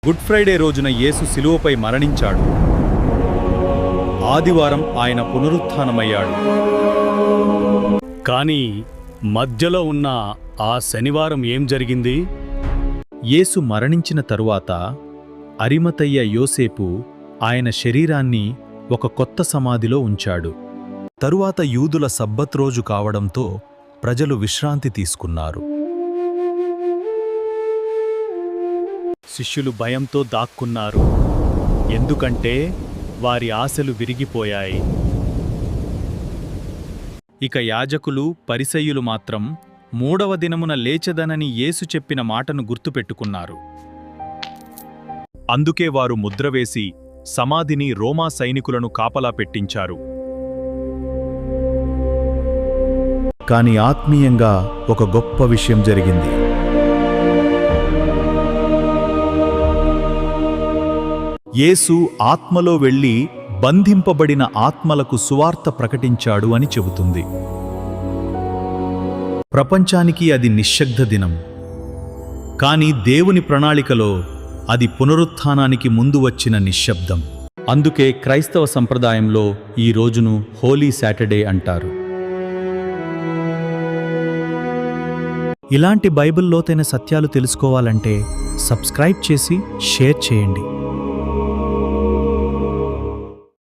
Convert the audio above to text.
Good Friday రోజున యేసు శిలువపై మరణించాడు. ఆదివారం ఆయన పునరుత్థానమయ్యాడు. కానీ మధ్యలో ఉన్న ఆ శనివారం ఏం జరిగింది? యేసు మరణించిన తరువాత అరిమతయ్య యోసేపు ఆయన శరీరాన్ని ఒక కొత్త సమాధిలో ఉంచాడు. తరువాత యూదుల సబ్బత్ రోజు కావడంతో ప్రజలు విశ్రాంతి తీసుకున్నారు. శిష్యులు భయంతో దాక్కున్నారు, ఎందుకంటే వారి ఆశలు విరిగిపోయాయి. ఇక యాజకులు, పరిసయ్యులు మాత్రం మూడవ దినమున లేచెదనని యేసు చెప్పిన మాటను గుర్తుపెట్టుకున్నారు. అందుకే వారు ముద్రవేసి సమాధిని రోమా సైనికులను కాపలా పెట్టించారు. కాని ఆత్మీయంగా ఒక గొప్ప విషయం జరిగింది. యేసు ఆత్మలో వెళ్లి బంధింపబడిన ఆత్మలకు సువార్త ప్రకటించాడు అని చెబుతుంది. ప్రపంచానికి అది నిశ్శబ్ద దినం, కాని దేవుని ప్రణాళికలో అది పునరుత్థానానికి ముందు వచ్చిన నిశ్శబ్దం. అందుకే క్రైస్తవ సంప్రదాయంలో ఈ రోజును హోలీ సాటర్డే అంటారు. ఇలాంటి బైబిల్ లోతైన సత్యాలు తెలుసుకోవాలంటే సబ్స్క్రైబ్ చేసి షేర్ చేయండి.